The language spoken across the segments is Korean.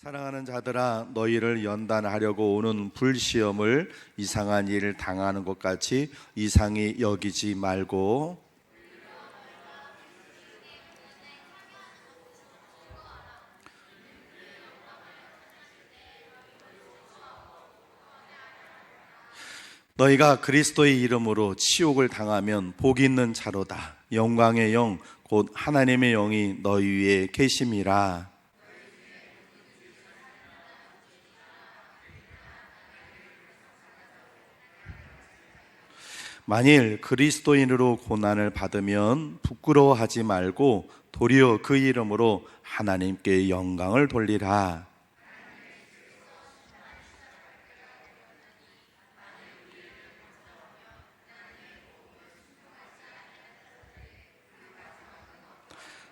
사랑하는 자들아, 너희를 연단하려고 오는 불시험을 이상한 일을 당하는 것 같이 이상히 여기지 말고 너희가 그리스도의 이름으로 치욕을 당하면 복 있는 자로다. 영광의 영 곧 하나님의 영이 너희 위에 계심이라. 만일 그리스도인으로 고난을 받으면 부끄러워하지 말고 도리어 그 이름으로 하나님께 영광을 돌리라.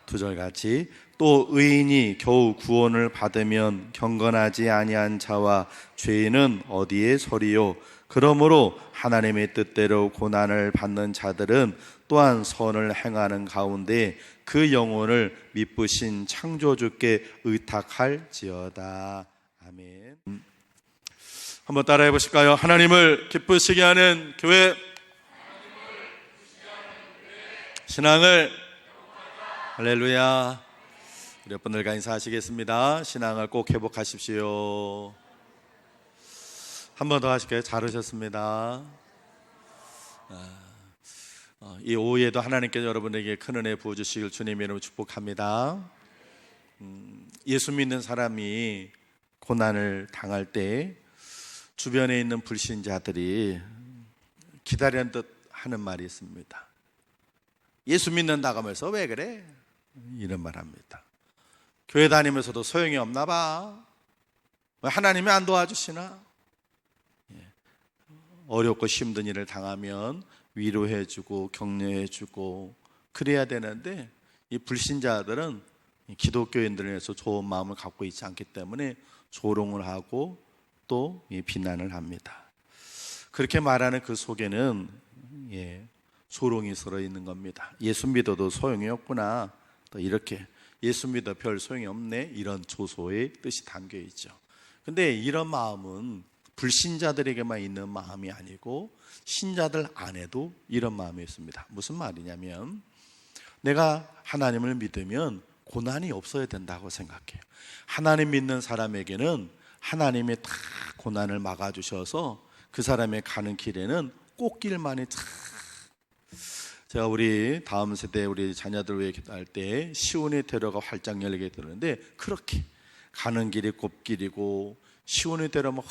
두 절 같이 또 의인이 겨우 구원을 받으면 경건하지 아니한 자와 죄인은 어디에 서리요. 그러므로 하나님의 뜻대로 고난을 받는 자들은 또한 선을 행하는 가운데 그 영혼을 미쁘신 창조주께 의탁할지어다. 아멘. 한번 따라해 보실까요? 하나님을 기쁘시게 하는 교회, 신앙을 할렐루야. 우리 여러분들과 인사하시겠습니다. 신앙을 꼭 회복하십시오. 한 번 더 하실까요? 잘하셨습니다. 이 오후에도 하나님께서 여러분에게 큰 은혜 부어주시길 주님의 이름으로 축복합니다. 예수 믿는 사람이 고난을 당할 때 주변에 있는 불신자들이 기다리는 듯 하는 말이 있습니다. 예수 믿는다고 하면서 왜 그래? 이런 말 합니다. 교회 다니면서도 소용이 없나 봐. 왜 하나님이 안 도와주시나? 어렵고 힘든 일을 당하면 위로해주고 격려해주고 그래야 되는데 이 불신자들은 기독교인들에 대해서 좋은 마음을 갖고 있지 않기 때문에 조롱을 하고 또 비난을 합니다. 그렇게 말하는 그 속에는 조롱이 들어 있는 겁니다. 예수 믿어도 소용이 없구나. 또 이렇게 예수 믿어 별 소용이 없네. 이런 조소의 뜻이 담겨 있죠. 근데 이런 마음은 불신자들에게만 있는 마음이 아니고 신자들 안에도 이런 마음이 있습니다. 무슨 말이냐면 내가 하나님을 믿으면 고난이 없어야 된다고 생각해요. 하나님 믿는 사람에게는 하나님이 다 고난을 막아주셔서 그 사람의 가는 길에는 꽃길만이 다. 제가 우리 다음 세대 우리 자녀들 위해 기도할 때 시온의 대로가 활짝 열리게 되는데 그렇게 가는 길이 꽃길이고 시온의 대로가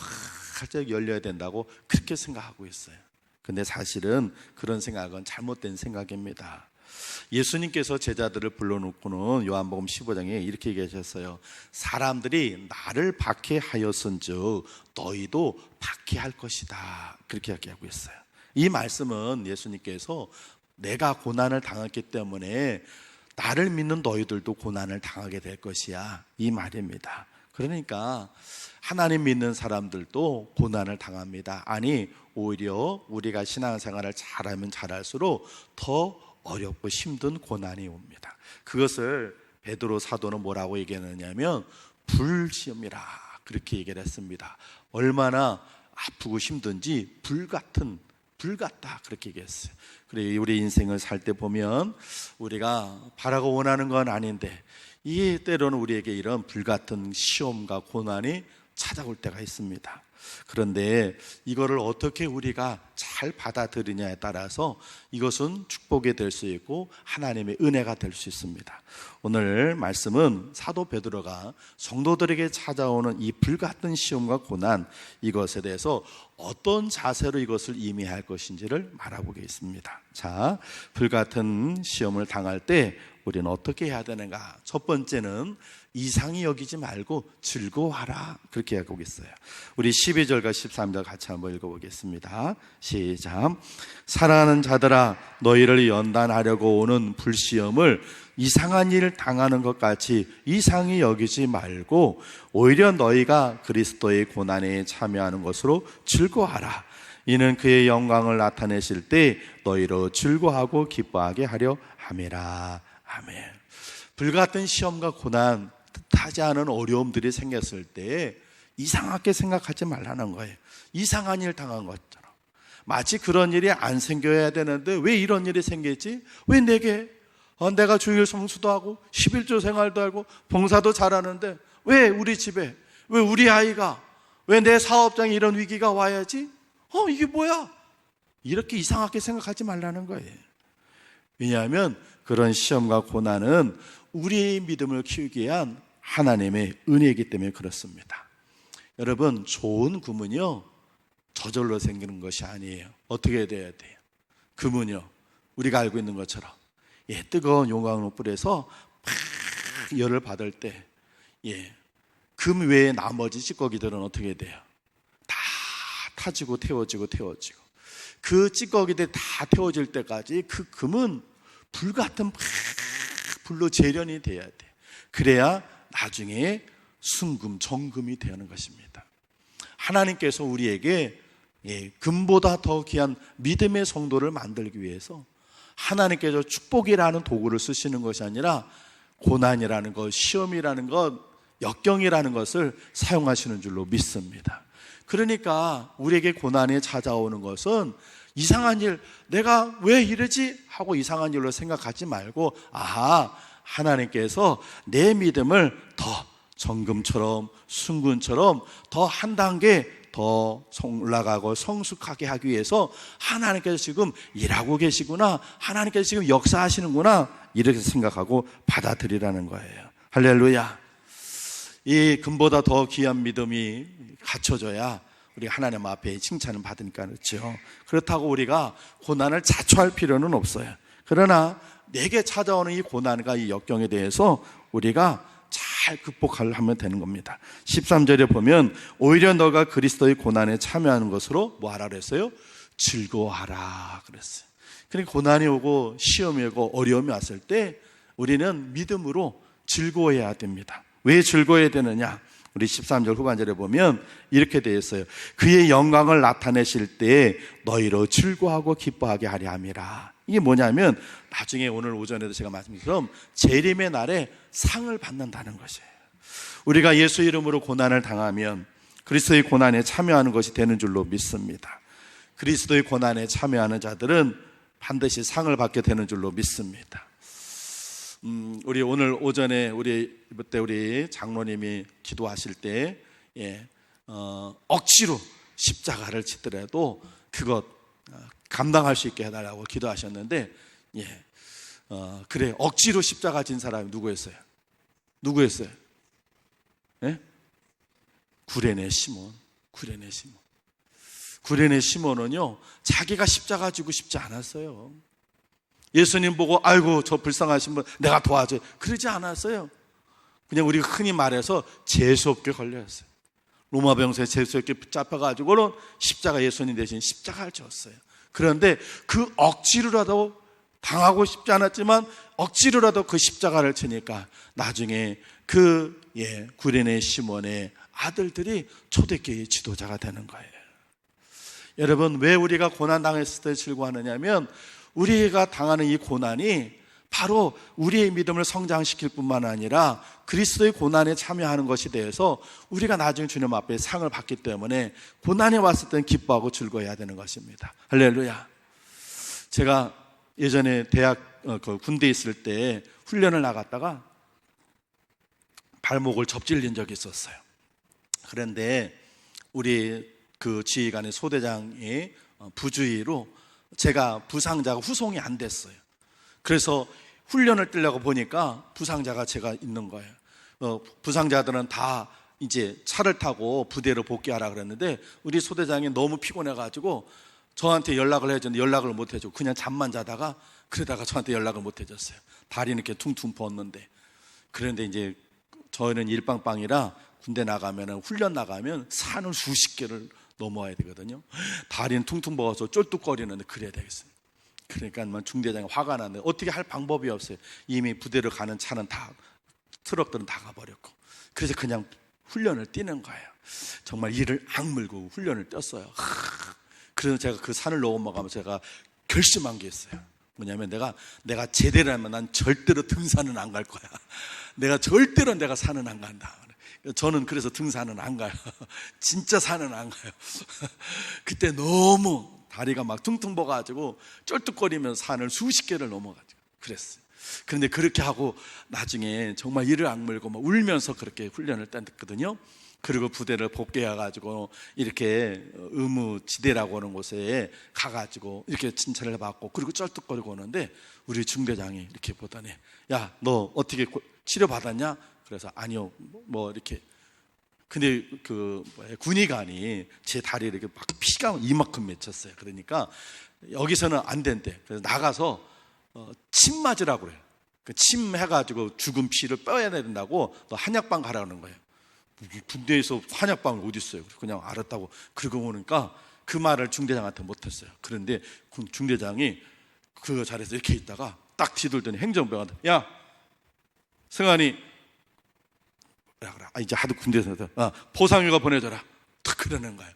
활짝 열려야 된다고 그렇게 생각하고 있어요. 근데 사실은 그런 생각은 잘못된 생각입니다. 예수님께서 제자들을 불러놓고는 요한복음 15장에 이렇게 얘기하셨어요. 사람들이 나를 박해하였은즉 너희도 박해할 것이다. 그렇게 이야기하고 있어요. 이 말씀은 예수님께서 내가 고난을 당했기 때문에 나를 믿는 너희들도 고난을 당하게 될 것이야, 이 말입니다. 그러니까 하나님 믿는 사람들도 고난을 당합니다. 아니 오히려 우리가 신앙생활을 잘하면 잘할수록 더 어렵고 힘든 고난이 옵니다. 그것을 베드로 사도는 뭐라고 얘기했느냐면 불시험이라 그렇게 얘기를 했습니다. 얼마나 아프고 힘든지 불 같다 그렇게 얘기했어요. 그래 우리 인생을 살 때 보면 우리가 바라고 원하는 건 아닌데 이 때로는 우리에게 이런 불같은 시험과 고난이 찾아올 때가 있습니다. 그런데 이거를 어떻게 우리가 잘 받아들이냐에 따라서 이것은 축복이 될 수 있고 하나님의 은혜가 될 수 있습니다. 오늘 말씀은 사도 베드로가 성도들에게 찾아오는 이 불같은 시험과 고난, 이것에 대해서 어떤 자세로 이것을 임해할 것인지를 말하고있습니다. 자, 불같은 시험을 당할 때 우리는 어떻게 해야 되는가? 첫 번째는 이상히 여기지 말고 즐거워하라 그렇게 하고 있어요. 우리 12절과 13절 같이 한번 읽어보겠습니다. 시작. 사랑하는 자들아, 너희를 연단하려고 오는 불시험을 이상한 일을 당하는 것 같이 이상히 여기지 말고 오히려 너희가 그리스도의 고난에 참여하는 것으로 즐거워하라. 이는 그의 영광을 나타내실 때 너희로 즐거워하고 기뻐하게 하려 함이라. 아멘. 불같은 시험과 고난, 뜻하지 않은 어려움들이 생겼을 때 이상하게 생각하지 말라는 거예요. 이상한 일 당한 것처럼. 마치 그런 일이 안 생겨야 되는데 왜 이런 일이 생겼지? 왜 내게? 내가 주일 성수도 하고 11조 생활도 하고 봉사도 잘하는데 왜 우리 집에, 왜 우리 아이가, 왜 내 사업장에 이런 위기가 와야지? 이게 뭐야? 이렇게 이상하게 생각하지 말라는 거예요. 왜냐하면 그런 시험과 고난은 우리의 믿음을 키우기 위한 하나님의 은혜이기 때문에 그렇습니다. 여러분, 좋은 금은요 저절로 생기는 것이 아니에요. 어떻게 돼야 돼요? 금은요 우리가 알고 있는 것처럼 뜨거운 용광로 불에서 팍 열을 받을 때 금 외에 나머지 찌꺼기들은 어떻게 돼요? 다 타지고 태워지고 그 찌꺼기들이 다 태워질 때까지 그 금은 불같은 불로 재련이 돼야 돼. 그래야 나중에 순금, 정금이 되는 것입니다. 하나님께서 우리에게 금보다 더 귀한 믿음의 성도를 만들기 위해서 하나님께서 축복이라는 도구를 쓰시는 것이 아니라 고난이라는 것, 시험이라는 것, 역경이라는 것을 사용하시는 줄로 믿습니다. 그러니까 우리에게 고난이 찾아오는 것은 이상한 일, 내가 왜 이러지? 하고 이상한 일로 생각하지 말고 하나님께서 내 믿음을 더 정금처럼 순금처럼 더 한 단계 더 올라가고 성숙하게 하기 위해서 하나님께서 지금 일하고 계시구나, 하나님께서 지금 역사하시는구나, 이렇게 생각하고 받아들이라는 거예요. 할렐루야. 이 금보다 더 귀한 믿음이 갖춰져야 우리 하나님 앞에 칭찬을 받으니까 그렇죠. 그렇다고 우리가 고난을 자초할 필요는 없어요. 그러나 내게 찾아오는 이 고난과 이 역경에 대해서 우리가 잘 극복하면 되는 겁니다. 13절에 보면 오히려 너가 그리스도의 고난에 참여하는 것으로 뭐 하라 그랬어요? 즐거워하라 그랬어요. 그러니까 고난이 오고 시험이 오고 어려움이 왔을 때 우리는 믿음으로 즐거워해야 됩니다. 왜 즐거워해야 되느냐? 우리 13절 후반절에 보면 이렇게 되어 있어요. 그의 영광을 나타내실 때 너희로 즐거워하고 기뻐하게 하려 함이라. 이게 뭐냐면 나중에 오늘 오전에도 제가 말씀드린 것처럼 재림의 날에 상을 받는다는 것이에요. 우리가 예수 이름으로 고난을 당하면 그리스도의 고난에 참여하는 것이 되는 줄로 믿습니다. 그리스도의 고난에 참여하는 자들은 반드시 상을 받게 되는 줄로 믿습니다. 우리 오늘 오전에 우리 장로님이 기도하실 때 억지로 십자가를 지더라도 그것 감당할 수 있게 해달라고 기도하셨는데 그래 억지로 십자가 진 사람이 누구였어요? 구레네 시몬. 구레네 시몬은요 자기가 십자가 지고 싶지 않았어요. 예수님 보고 아이고 저 불쌍하신 분 내가 도와줘요 그러지 않았어요. 그냥 우리가 흔히 말해서 재수없게 걸렸어요. 로마 병사에 재수없게 잡혀가지고는 십자가 예수님 대신 십자가를 졌어요. 그런데 그 억지로라도 당하고 싶지 않았지만 억지로라도 그 십자가를 치니까 나중에 그 구레네 시몬의 아들들이 초대교회의 지도자가 되는 거예요. 여러분 왜 우리가 고난 당했을 때 즐거워하느냐면 우리가 당하는 이 고난이 바로 우리의 믿음을 성장시킬 뿐만 아니라 그리스도의 고난에 참여하는 것에 대해서 우리가 나중에 주님 앞에 상을 받기 때문에 고난이 왔을 때는 기뻐하고 즐거워해야 되는 것입니다. 할렐루야. 제가 예전에 군대에 있을 때 훈련을 나갔다가 발목을 접질린 적이 있었어요. 그런데 우리 그 지휘관의 소대장의 부주의로 제가 부상자가 후송이 안 됐어요. 그래서 훈련을 뛰려고 보니까 부상자가 제가 있는 거예요. 부상자들은 다 이제 차를 타고 부대로 복귀하라 그랬는데 우리 소대장이 너무 피곤해가지고 저한테 연락을 해줬는데 연락을 못 해주고 그냥 잠만 자다가 그러다가 저한테 연락을 못 해줬어요. 다리는 이렇게 퉁퉁 부었는데. 그런데 이제 저희는 일빵빵이라 군대 나가면 훈련 나가면 산을 수십 개를 넘어와야 되거든요. 다리는 퉁퉁 부어서 쫄뚝거리는데 그래야 되겠어요. 그러니까 중대장이 화가 났는데 어떻게 할 방법이 없어요. 이미 부대를 가는 차는 다 트럭들은 다 가버렸고. 그래서 그냥 훈련을 뛰는 거예요. 정말 이를 악물고 훈련을 뛰었어요. 그래서 제가 그 산을 넘어가면서 제가 결심한 게 있어요. 뭐냐면 내가 제대로 하면 난 절대로 등산은 안 갈 거야. 내가 절대로 내가 산은 안 간다. 저는 그래서 등산은 안 가요. 진짜 산은 안 가요. 그때 너무 다리가 막 퉁퉁 버가지고 쩔뚝거리면서 산을 수십 개를 넘어가지고 그랬어요. 그런데 그렇게 하고 나중에 정말 이를 악물고 막 울면서 그렇게 훈련을 땄거든요. 그리고 부대를 복귀해가지고 이렇게 의무지대라고 하는 곳에 가가지고 이렇게 진찰을 받고 그리고 쩔뚝거리고 오는데 우리 중대장이 이렇게 보더니 야, 너 어떻게 치료받았냐? 그래서 아니요, 뭐 이렇게. 근데 그 군의관이 제 다리에 이렇게 막 피가 이만큼 맺혔어요. 그러니까 여기서는 안 된대. 그래서 나가서 침 맞으라고 그래요. 그 침 해가지고 죽은 피를 빼야 된다고 너 한약방 가라는 거예요. 군대에서 한약방을 어디 있어요? 그냥 알았다고. 그러고 오니까 그 말을 중대장한테 못했어요. 그런데 중대장이 그 자리에서 이렇게 있다가 딱 뒤돌더니 행정병한테 야, 승환이 이제 하도 군대에서 포상휴가 보내줘라. 딱 그러는 거예요.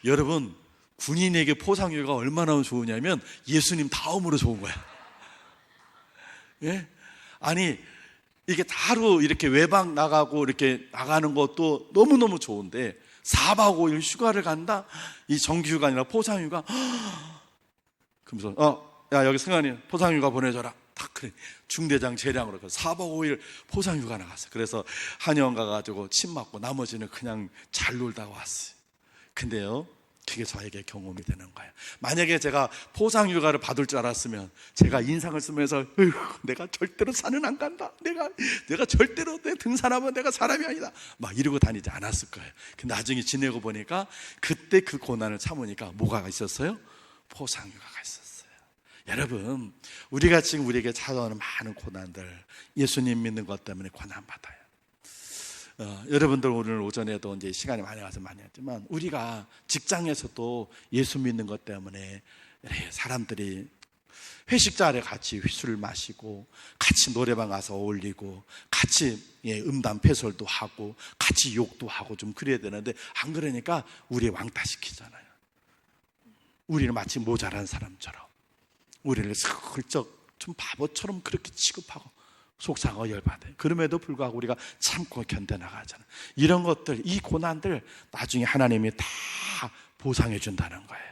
여러분, 군인에게 포상휴가 얼마나 좋으냐면 예수님 다음으로 좋은 거야. 예? 아니 이게 하루 이렇게 외박 나가고 이렇게 나가는 것도 너무너무 좋은데 4박 5일 휴가를 간다? 이 정규휴가 아니라 포상휴가. 그러면서 야, 여기 승환이 포상휴가 보내줘라. 딱 그래. 중대장 재량으로 4박 5일 포상휴가 나갔어요. 그래서 한의원 가가지고 침 맞고 나머지는 그냥 잘 놀다 왔어요. 근데요, 그게 저에게 경험이 되는 거예요. 만약에 제가 포상휴가를 받을 줄 알았으면 제가 인상을 쓰면서 내가 절대로 산은 안 간다. 내가 절대로 내 등산하면 내가 사람이 아니다. 막 이러고 다니지 않았을 거예요. 근데 나중에 지내고 보니까 그때 그 고난을 참으니까 뭐가 있었어요? 포상휴가가 있었어요. 여러분, 우리가 지금 우리에게 찾아오는 많은 고난들, 예수님 믿는 것 때문에 고난받아요. 여러분들 오늘 오전에도 이제 시간이 많이 가서 많이 했지만 우리가 직장에서도 예수 믿는 것 때문에 사람들이 회식 자리에 같이 술을 마시고 같이 노래방 가서 어울리고 같이 음담 패설도 하고 같이 욕도 하고 좀 그래야 되는데 안 그러니까 우리 왕따시키잖아요. 우리는 마치 모자란 사람처럼 우리를 슬쩍 좀 바보처럼 그렇게 취급하고 속상하고 열받아요. 그럼에도 불구하고 우리가 참고 견뎌나가잖아요. 이런 것들, 이 고난들 나중에 하나님이 다 보상해 준다는 거예요.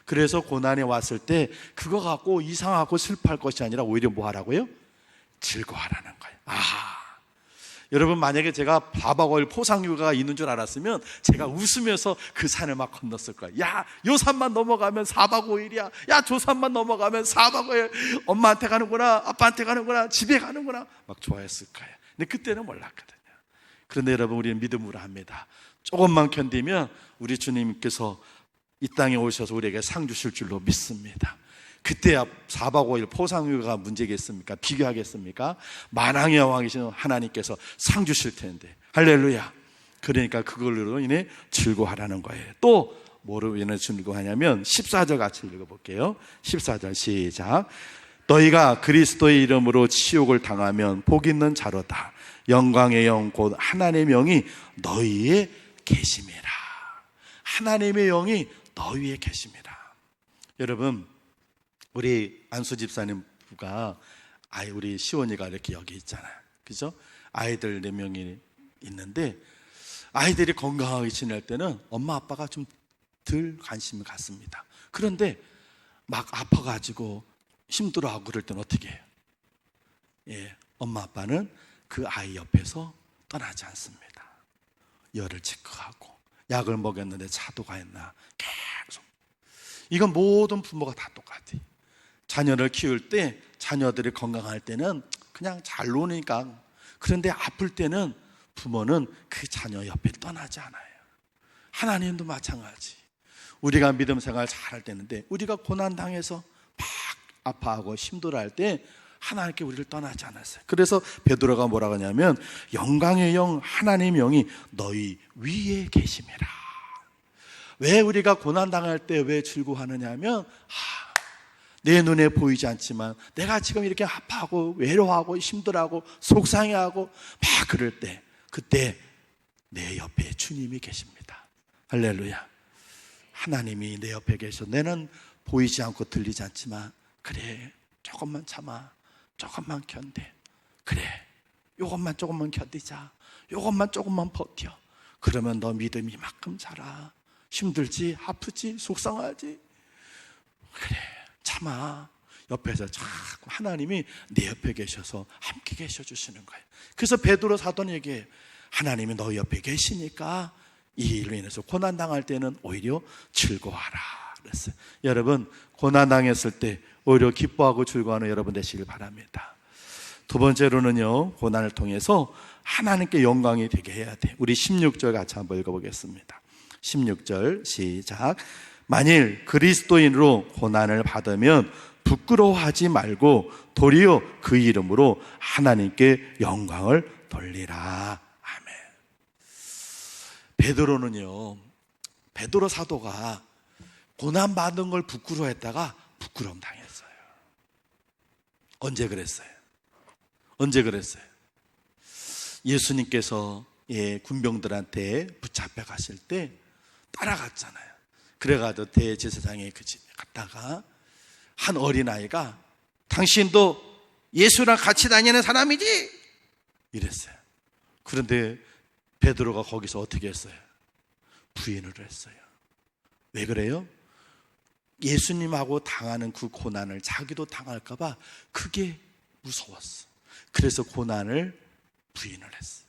그래서 고난이 왔을 때 그거 갖고 이상하고 슬퍼할 것이 아니라 오히려 뭐 하라고요? 즐거워하라는 거예요. 여러분, 만약에 제가 4박 5일 포상휴가가 있는 줄 알았으면 제가 웃으면서 그 산을 막 건넜을 거예요. 야, 요 산만 넘어가면 4박 5일이야. 야, 저 산만 넘어가면 4박 5일. 엄마한테 가는구나, 아빠한테 가는구나, 집에 가는구나. 막 좋아했을 거예요. 근데 그때는 몰랐거든요. 그런데 여러분, 우리는 믿음으로 합니다. 조금만 견디면 우리 주님께서 이 땅에 오셔서 우리에게 상 주실 줄로 믿습니다. 그때야 4박 5일 포상휴가가 문제겠습니까? 비교하겠습니까? 만왕의 왕이신 하나님께서 상 주실 텐데. 할렐루야. 그러니까 그걸로 인해 즐거워하라는 거예요. 또 뭐로 인해 즐거워하냐면 14절 같이 읽어볼게요. 14절 시작. 너희가 그리스도의 이름으로 치욕을 당하면 복 있는 자로다. 영광의 영 곧 하나님의 영이 너희에 계심이라. 하나님의 영이 너희에 계심이라. 여러분, 우리 안수 집사님 부가 우리 시원이가 이렇게 여기 있잖아요. 그죠? 아이들 4명이 있는데 아이들이 건강하게 지낼 때는 엄마 아빠가 좀 덜 관심을 갖습니다. 그런데 막 아파가지고 힘들어하고 그럴 때는 어떻게 해요? 엄마 아빠는 그 아이 옆에서 떠나지 않습니다. 열을 체크하고 약을 먹였는데 차도가 했나 계속. 이건 모든 부모가 다 똑같아요. 자녀를 키울 때 자녀들이 건강할 때는 그냥 잘 노니까. 그런데 아플 때는 부모는 그 자녀 옆에 떠나지 않아요. 하나님도 마찬가지. 우리가 믿음 생활 잘할 때는데 우리가 고난당해서 막 아파하고 힘들어할 때 하나님께 우리를 떠나지 않았어요. 그래서 베드로가 뭐라고 하냐면 영광의 영 하나님의 영이 너희 위에 계심이라. 왜 우리가 고난당할 때 왜 즐거워하느냐 하면 내 눈에 보이지 않지만 내가 지금 이렇게 아파하고 외로워하고 힘들어하고 속상해하고 막 그럴 때 그때 내 옆에 주님이 계십니다. 할렐루야. 하나님이 내 옆에 계셔. 내는 보이지 않고 들리지 않지만 그래, 조금만 참아, 조금만 견뎌. 그래, 요것만 조금만 견디자. 요것만 조금만 버텨. 그러면 너 믿음이 이만큼 자라. 힘들지, 아프지, 속상하지. 그래, 참아. 옆에서 자꾸 하나님이 내 옆에 계셔서 함께 계셔 주시는 거예요. 그래서 베드로 사도에게 하나님이 너 옆에 계시니까 이 일로 인해서 고난 당할 때는 오히려 즐거워하라 그랬어요. 여러분, 고난 당했을 때 오히려 기뻐하고 즐거워하는 여러분 되시길 바랍니다. 두 번째로는요, 고난을 통해서 하나님께 영광이 되게 해야 돼. 우리 16절 같이 한번 읽어보겠습니다. 16절 시작. 만일 그리스도인으로 고난을 받으면 부끄러워하지 말고 도리어 그 이름으로 하나님께 영광을 돌리라. 아멘. 베드로 사도가 고난 받은 걸 부끄러워했다가 부끄러움 당했어요. 언제 그랬어요? 예수님께서 군병들한테 붙잡혀 가실 때 따라갔잖아요. 그래가지고 대제사장의 그 집에 갔다가 한 어린아이가 당신도 예수랑 같이 다니는 사람이지? 이랬어요. 그런데 베드로가 거기서 어떻게 했어요? 부인을 했어요. 왜 그래요? 예수님하고 당하는 그 고난을 자기도 당할까 봐 그게 무서웠어. 그래서 고난을 부인을 했어요.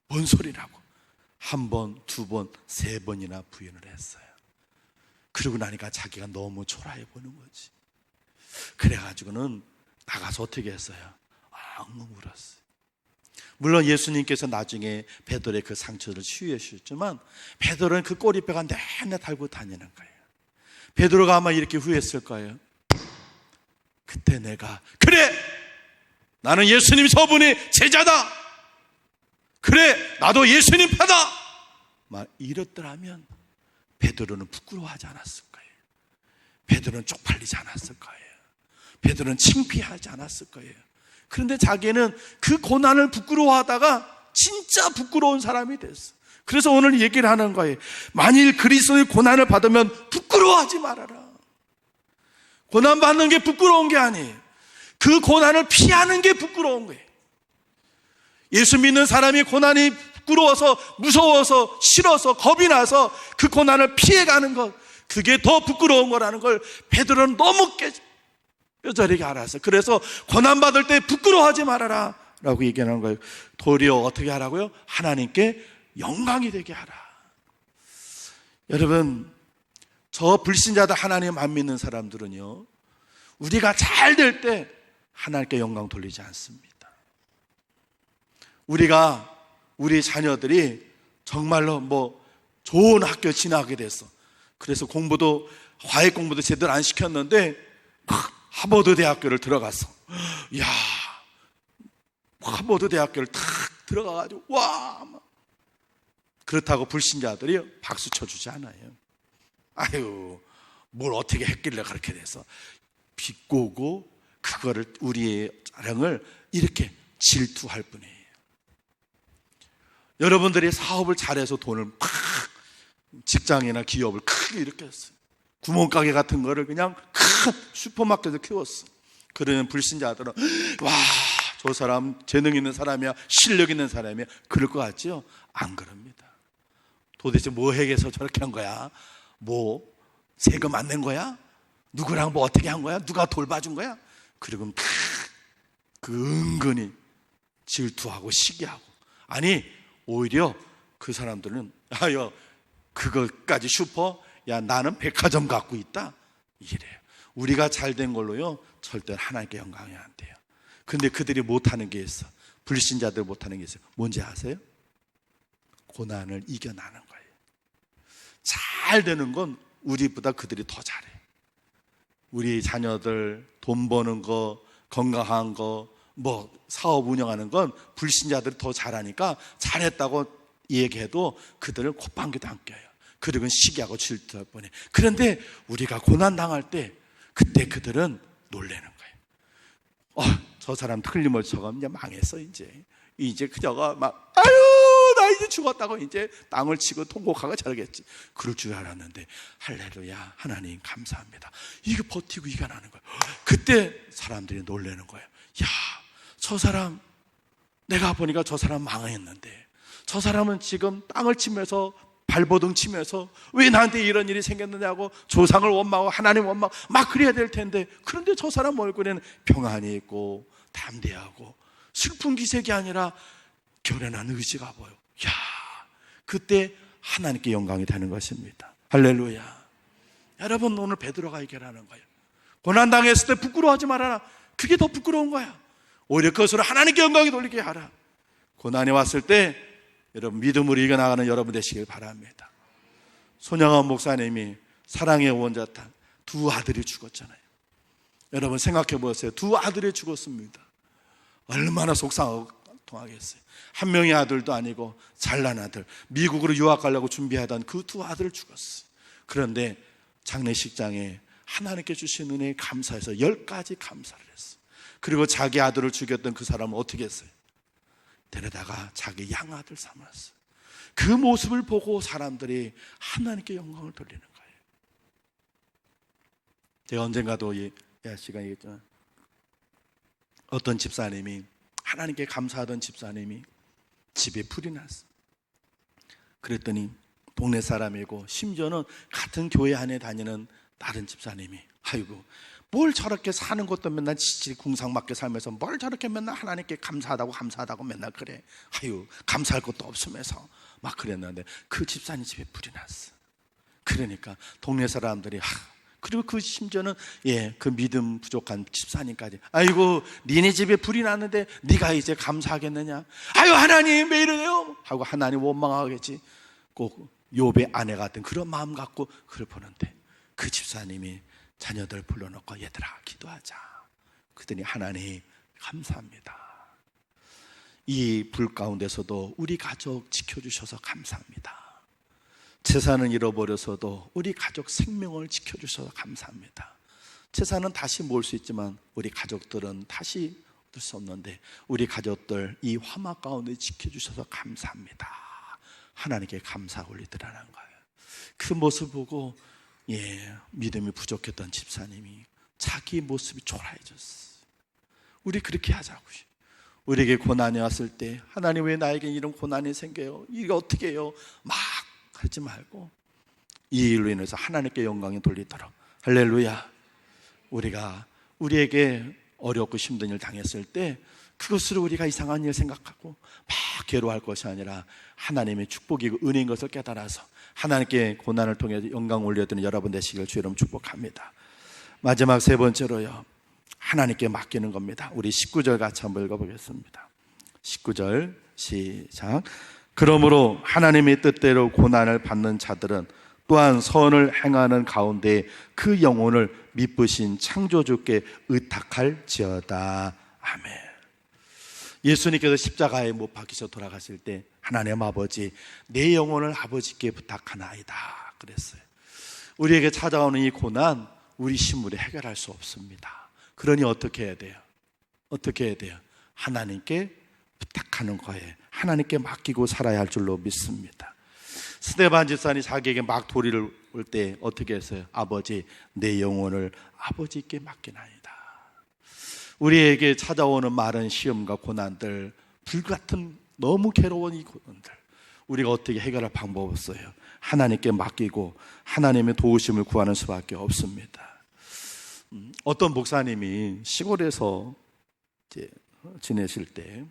뭔 소리라고? 한 번, 두 번, 세 번이나 부인을 했어요. 그러고 나니까 자기가 너무 초라해 보는 거지. 그래가지고는 나가서 어떻게 했어요? 엉엉 울었어요. 물론 예수님께서 나중에 베드로의 그 상처를 치유해 주셨지만 베드로는 그 꼬리뼈가 내내 달고 다니는 거예요. 베드로가 아마 이렇게 후회했을 거예요. 그때 내가 그래! 나는 예수님 저분의 제자다! 그래! 나도 예수님 파다! 막 이랬더라면 베드로는 부끄러워하지 않았을 거예요. 베드로는 쪽팔리지 않았을 거예요. 베드로는 창피하지 않았을 거예요. 그런데 자기는 그 고난을 부끄러워하다가 진짜 부끄러운 사람이 됐어. 그래서 오늘 얘기를 하는 거예요. 만일 그리스도의 고난을 받으면 부끄러워하지 말아라. 고난 받는 게 부끄러운 게 아니에요. 그 고난을 피하는 게 부끄러운 거예요. 예수 믿는 사람이 고난이 부끄러워서 무서워서 싫어서 겁이 나서 그 고난을 피해가는 것, 그게 더 부끄러운 거라는 걸 베드로는 너무 뼈저리게 알았어요. 그래서 고난받을 때 부끄러워하지 말아라 라고 얘기하는 거예요. 도리어 어떻게 하라고요? 하나님께 영광이 되게 하라. 여러분, 저 불신자들 하나님 안 믿는 사람들은요, 우리가 잘 될 때 하나님께 영광 돌리지 않습니다. 우리 자녀들이 정말로 좋은 학교 진학하게 됐어. 그래서 과외 공부도 제대로 안 시켰는데 하버드 대학교를 들어갔어. 이야, 하버드 대학교를 탁 들어가가지고 와, 그렇다고 불신자들이 박수 쳐주지 않아요. 아유, 뭘 어떻게 했길래 그렇게 돼서 비꼬고 그거를 우리의 자랑을 이렇게 질투할 뿐이에요. 여러분들이 사업을 잘해서 돈을 막 직장이나 기업을 크게 이렇게 했어요. 구멍가게 같은 거를 그냥 큰 슈퍼마켓에서 키웠어. 그러는 불신자들은 와, 저 사람 재능 있는 사람이야, 실력 있는 사람이야, 그럴 것 같지요? 안 그럽니다. 도대체 뭐 해서 저렇게 한 거야? 세금 안 낸 거야? 누구랑 어떻게 한 거야? 누가 돌봐준 거야? 그리고 그 은근히 질투하고 시기하고, 아니 오히려 그 사람들은 그거까지 나는 백화점 갖고 있다 이래요. 우리가 잘된 걸로요 절대 하나님께 영광이 안 돼요. 근데 그들이 못하는 게 있어. 불신자들 못하는 게 있어요. 뭔지 아세요? 고난을 이겨나는 거예요. 잘 되는 건 우리보다 그들이 더 잘해. 우리 자녀들 돈 버는 거, 건강한 거, 사업 운영하는 건 불신자들이 더 잘하니까 잘했다고 얘기해도 그들을 콧방귀도 안 껴요. 그리고 시기하고 질투할 뻔해. 그런데 우리가 고난 당할 때 그때 그들은 놀라는 거예요. 저 사람 틀림없이 저거 이제 망했어. 이제 그저가 나 이제 죽었다고 이제 땅을 치고 통곡하고 저러겠지. 그럴 줄 알았는데 할렐루야, 하나님 감사합니다. 이거 버티고 이겨나는 거예요. 그때 사람들이 놀라는 거예요. 야, 저 사람 내가 보니까 저 사람 망했는데, 저 사람은 지금 땅을 치면서 발버둥 치면서 왜 나한테 이런 일이 생겼느냐고 조상을 원망하고 하나님 원망 막 그래야 될 텐데, 그런데 저 사람 얼굴에는 평안이 있고 담대하고 슬픈 기색이 아니라 결연한 의지가 보여. 야, 그때 하나님께 영광이 되는 것입니다. 할렐루야. 여러분, 오늘 베드로가 얘기하는 거예요. 고난당했을 때 부끄러워하지 말아라. 그게 더 부끄러운 거야. 오히려 그것으로 하나님께 영광이 돌리게 하라. 고난이 왔을 때 여러분 믿음으로 이겨나가는 여러분 되시길 바랍니다. 손영원 목사님이 사랑의 원자탄 두 아들이 죽었잖아요. 여러분 생각해 보세요. 두 아들이 죽었습니다. 얼마나 속상하겠어요. 한 명의 아들도 아니고 잘난 아들, 미국으로 유학 가려고 준비하던 그 두 아들 죽었어요. 그런데 장례식장에 하나님께 주신 은혜에 감사해서 10가지 감사를 했어요. 그리고 자기 아들을 죽였던 그 사람은 어떻게 했어요? 데려다가 자기 양아들 삼았어요. 그 모습을 보고 사람들이 하나님께 영광을 돌리는 거예요. 제가 언젠가도 이 시간에 얘기했지만, 어떤 집사님이, 하나님께 감사하던 집사님이 집에 불이 났어요. 그랬더니 동네 사람이고 심지어는 같은 교회 안에 다니는 다른 집사님이, 아이고 뭘 저렇게 사는 것도 맨날 지질 궁상맞게 살면서 뭘 저렇게 맨날 하나님께 감사하다고 맨날 그래. 아유 감사할 것도 없으면서 막 그랬는데 그 집사님 집에 불이 났어. 그러니까 동네 사람들이 그리고 그 심지어는 그 믿음 부족한 집사님까지, 아이고 니네 집에 불이 났는데 네가 이제 감사하겠느냐, 아유 하나님 왜 이러네요 하고 하나님 원망하겠지. 꼭 욥의 아내 같은 그런 마음 갖고 그걸 보는데, 그 집사님이 자녀들 불러놓고 얘들아 기도하자. 그랬더니 하나님 감사합니다. 이 불 가운데서도 우리 가족 지켜주셔서 감사합니다. 재산은 잃어버려서도 우리 가족 생명을 지켜주셔서 감사합니다. 재산은 다시 모을 수 있지만 우리 가족들은 다시 얻을 수 없는데 우리 가족들 이 화막 가운데 지켜주셔서 감사합니다. 하나님께 감사 올리더라는 거예요. 그 모습 보고 믿음이 부족했던 집사님이 자기 모습이 초라해졌어요. 우리 그렇게 하자고요. 우리에게 고난이 왔을 때 하나님 왜 나에게 이런 고난이 생겨요? 이게 어떻게 해요? 막 하지 말고 이 일로 인해서 하나님께 영광이 돌리도록, 할렐루야. 우리에게 어렵고 힘든 일 당했을 때 그것으로 우리가 이상한 일 생각하고 막 괴로워할 것이 아니라 하나님의 축복이고 은혜인 것을 깨달아서 하나님께 고난을 통해 영광 올려드리는 여러분 되시길 주 이름 축복합니다. 마지막 세 번째로요, 하나님께 맡기는 겁니다. 우리 19절 같이 한번 읽어보겠습니다. 19절 시작. 그러므로 하나님의 뜻대로 고난을 받는 자들은 또한 선을 행하는 가운데 그 영혼을 미쁘신 창조주께 의탁할지어다. 아멘. 예수님께서 십자가에 못 박히셔 돌아가실 때 하나님 아버지 내 영혼을 아버지께 부탁하나이다 그랬어요. 우리에게 찾아오는 이 고난 우리 힘으로 해결할 수 없습니다. 그러니 어떻게 해야 돼요? 하나님께 부탁하는 거예요. 하나님께 맡기고 살아야 할 줄로 믿습니다. 스데반 집사님 자기에게 막 도리를 올 때 어떻게 했어요? 아버지 내 영혼을 아버지께 맡기나이다. 우리에게 찾아오는 많은 시험과 고난들, 불같은 너무 괴로운 이 고난들, 우리가 어떻게 해결할 방법 없어요. 하나님께 맡기고 하나님의 도우심을 구하는 수밖에 없습니다. 어떤 목사님이 시골에서 이제 지내실 때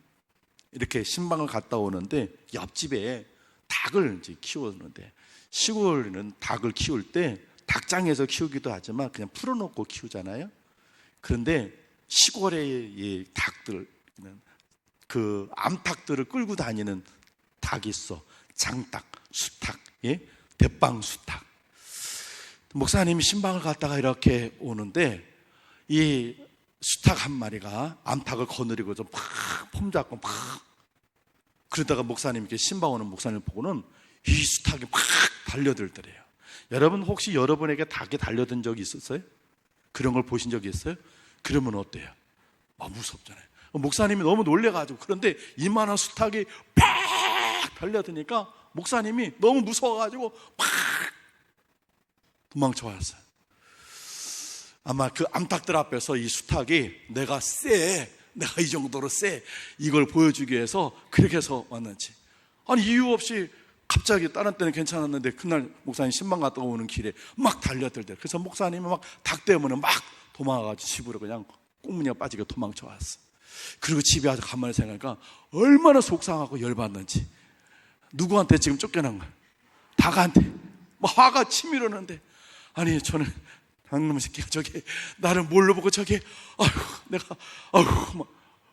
이렇게 신방을 갔다 오는데 옆집에 닭을 이제 키우는데, 시골에는 닭을 키울 때 닭장에서 키우기도 하지만 그냥 풀어놓고 키우잖아요. 그런데 시골의 닭들은 그 암탉들을 끌고 다니는 닭이 있어. 장닭, 수탉, 대빵 수탉. 목사님이 신방을 갔다가 이렇게 오는데 이 수탉 한 마리가 암탉을 거느리고 좀 팍 폼잡고 팍, 그러다가 목사님께 신방 오는 목사님을 보고는 이 수탉이 막 달려들더래요. 여러분 혹시 여러분에게 닭이 달려든 적이 있었어요? 그런 걸 보신 적이 있어요? 그러면 어때요? 무섭잖아요. 목사님이 너무 놀래가지고, 그런데 이만한 수탉이 팍 달려드니까 목사님이 너무 무서워가지고 팍 도망쳐 왔어요. 아마 그 암탉들 앞에서 이 수탉이 내가 쎄, 내가 이 정도로 세, 이걸 보여주기 위해서 그렇게 해서 왔는지. 아니 이유 없이 갑자기 다른 때는 괜찮았는데 그날 목사님 신방 갔다 오는 길에 막 달려들대. 그래서 목사님이 막 닭 때문에 막 도망가가지고 집으로 그냥 꽁무니가 빠지게 도망쳐 왔어. 그리고 집에 와서 가만히 생각하니까 얼마나 속상하고 열받는지. 누구한테 지금 쫓겨난 거야? 닭한테 막 화가 치밀었는데, 아니 저는 닭놈 새끼가 저게 나를 뭘로 보고 저게 내가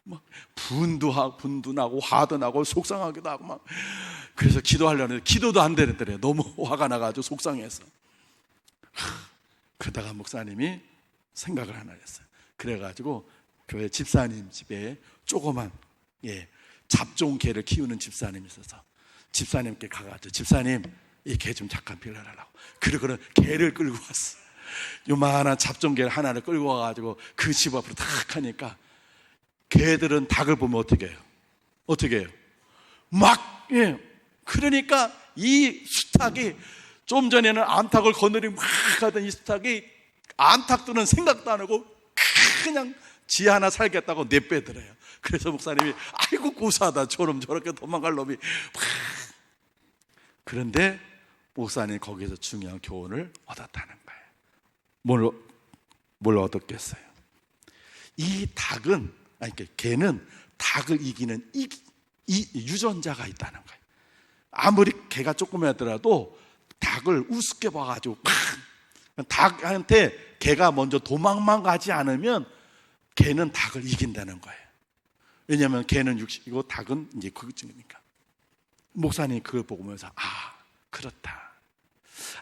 막 분도 나고 화도 나고 속상하기도 하고 막. 그래서 기도하려는데 기도도 안 되는데 너무 화가 나가지고 속상해서. 그러다가 목사님이 생각을 하나 했어요. 그래가지고 교회 집사님 집에 조그만 잡종 개를 키우는 집사님이 있어서 집사님께 가가지고, 집사님 이 개 좀 잠깐 빌려달라고. 그러고는 개를 끌고 왔어. 요만한 잡종 개를 하나를 끌고 와가지고 그 집 앞으로 탁 하니까 개들은 닭을 보면 어떻게 해요? 어떻게 해요? 막 그러니까 이 수탉이, 좀 전에는 안팎을 거느리고 막 하던 이 수탉이 안팎들은 생각도 안 하고 그냥 지 하나 살겠다고 내빼더래요. 그래서 목사님이 아이고 고사하다, 저렇게 도망갈 놈이. 그런데 목사님이 거기서 중요한 교훈을 얻었다는 거예요. 뭘 얻었겠어요? 이 닭은, 개는 닭을 이기는 이 유전자가 있다는 거예요. 아무리 개가 조그매더라도 닭을 우습게 봐가지고 닭한테 개가 먼저 도망만 가지 않으면 개는 닭을 이긴다는 거예요. 왜냐하면 개는 육식이고 닭은 이제 그것쯤이니까. 목사님이 그걸 보면서 그렇다.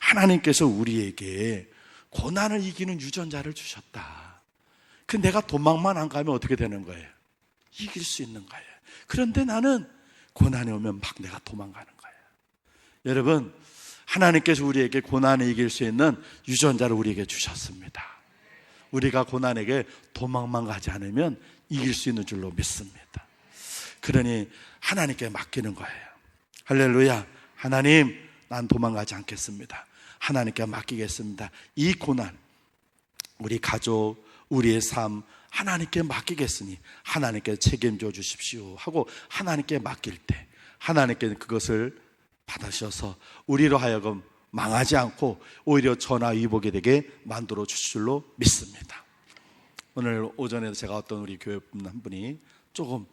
하나님께서 우리에게 고난을 이기는 유전자를 주셨다. 그 내가 도망만 안 가면 어떻게 되는 거예요? 이길 수 있는 거예요. 그런데 나는 고난이 오면 막 내가 도망가는 거예요. 여러분, 하나님께서 우리에게 고난을 이길 수 있는 유전자를 우리에게 주셨습니다. 우리가 고난에게 도망만 가지 않으면 이길 수 있는 줄로 믿습니다. 그러니 하나님께 맡기는 거예요. 할렐루야. 하나님, 난 도망가지 않겠습니다. 하나님께 맡기겠습니다. 이 고난, 우리 가족, 우리의 삶 하나님께 맡기겠으니 하나님께 책임져 주십시오 하고 하나님께 맡길 때 하나님께 그것을 받으셔서 우리로 하여금 망하지 않고 오히려 전화위복이 되게 만들어 주실 줄로 믿습니다. 오늘 오전에 제가 어떤 우리 교회분 한 분이 조금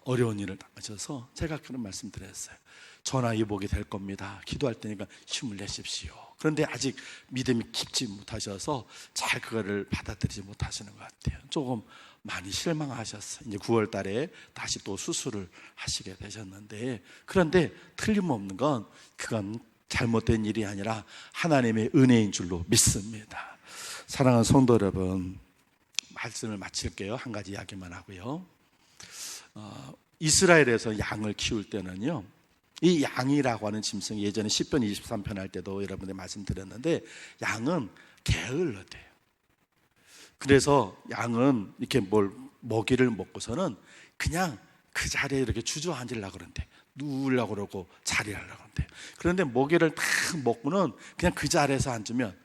어려운 일을 당하셔서 제가 그런 말씀 드렸어요. 전화위복이 될 겁니다. 기도할 때니까 힘을 내십시오. 그런데 아직 믿음이 깊지 못하셔서 잘 그거를 받아들이지 못하시는 것 같아요. 조금 많이 실망하셨어요. 이제 9월 달에 다시 또 수술을 하시게 되셨는데, 그런데 틀림없는 건 그건 잘못된 일이 아니라 하나님의 은혜인 줄로 믿습니다. 사랑하는 성도 여러분, 말씀을 마칠게요. 한 가지 이야기만 하고요. 이스라엘에서 양을 키울 때는요, 이 양이라고 하는 짐승이 예전에 시편 23편 할 때도 여러분들 말씀드렸는데, 양은 게을러대요. 그래서 양은 이렇게 먹이를 먹고서는 그냥 그 자리에 이렇게 주저앉으려고 그러는데, 누우려고 그러고 자리를 하려고 그러는데, 그런데 먹이를 다 먹고는 그냥 그 자리에서 앉으면,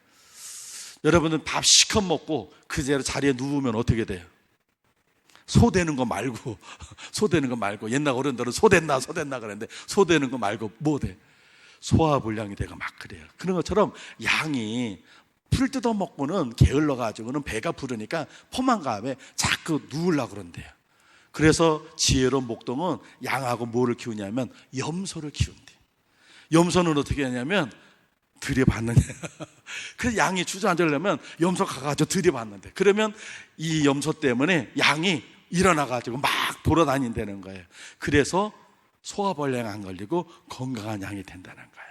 여러분은 밥 시컷 먹고 그 자리에 누우면 어떻게 돼요? 소되는 거 말고 옛날 어른들은 소됐나 그랬는데, 소되는 거 말고 뭐 돼? 소화불량이 되고 막 그래요. 그런 것처럼 양이 풀 뜯어 먹고는 게을러 가지고는 배가 부르니까 포만감에 자꾸 누우려고 그런대요. 그래서 지혜로운 목동은 양하고 뭐를 키우냐면 염소를 키운대. 염소는 어떻게 하냐면 들이받느냐. 그래서 양이 주저앉으려면 염소 가가지고 들이받는데, 그러면 이 염소 때문에 양이 일어나가지고 막 돌아다닌다는 거예요. 그래서 소화불량 안 걸리고 건강한 양이 된다는 거예요.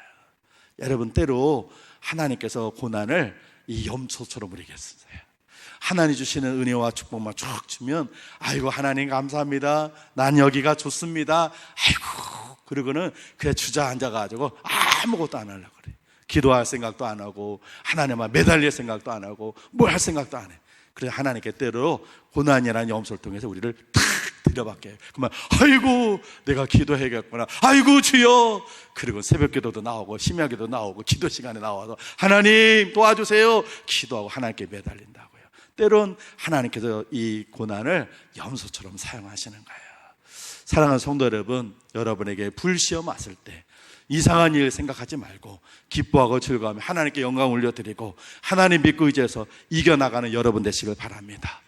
여러분, 때로 하나님께서 고난을 이 염소처럼 우리에게 쓰세요. 하나님 주시는 은혜와 축복만 쭉 주면, 아이고 하나님 감사합니다, 난 여기가 좋습니다, 아이고, 그러고는 그냥 주저앉아가지고 아무것도 안 하려고 그래요. 기도할 생각도 안 하고 하나님만 매달릴 생각도 안 하고 뭘 할 생각도 안 해. 그래서 하나님께 때로 고난이라는 염소를 통해서 우리를 탁 들여받게 해요. 그러면 아이고 내가 기도해야겠구나, 아이고 주여. 그리고 새벽 기도도 나오고 심야기도 나오고 기도 시간에 나와서 하나님 도와주세요 기도하고 하나님께 매달린다고요. 때론 하나님께서 이 고난을 염소처럼 사용하시는 거예요. 사랑하는 성도 여러분, 여러분에게 불시험 왔을 때 이상한 일 생각하지 말고 기뻐하고 즐거워하며 하나님께 영광 올려드리고 하나님 믿고 의지해서 이겨나가는 여러분 되시길 바랍니다.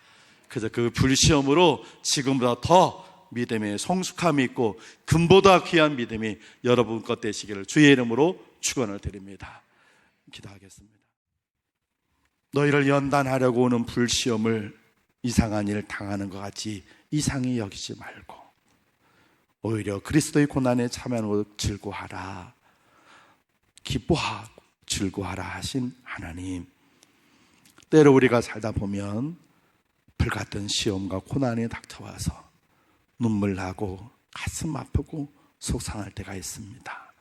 그래서 그 불시험으로 지금보다 더 믿음의 성숙함이 있고 금보다 귀한 믿음이 여러분 것 되시기를 주의 이름으로 축원을 드립니다. 기도하겠습니다. 너희를 연단하려고 오는 불시험을 이상한 일을 당하는 것 같이 이상히 여기지 말고 오히려 그리스도의 고난에 참여하고 즐거워하라, 기뻐하고 즐거워하라 하신 하나님, 때로 우리가 살다 보면 불같은 시험과 고난이 닥쳐와서 눈물 나고 가슴 아프고 속상할 때가 있습니다.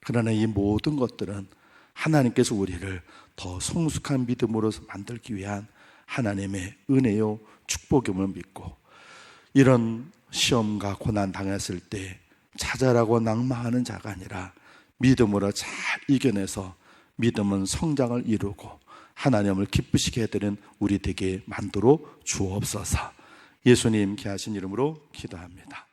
그러나 이 모든 것들은 하나님께서 우리를 더 성숙한 믿음으로 만들기 위한 하나님의 은혜요 축복임을 믿고 이런 시험과 고난 당했을 때 찾아라고 낭망하는 자가 아니라 믿음으로 잘 이겨내서 믿음은 성장을 이루고 하나님을 기쁘시게 해드리는 우리 되게 만들어 주옵소서. 예수님 귀하신 이름으로 기도합니다.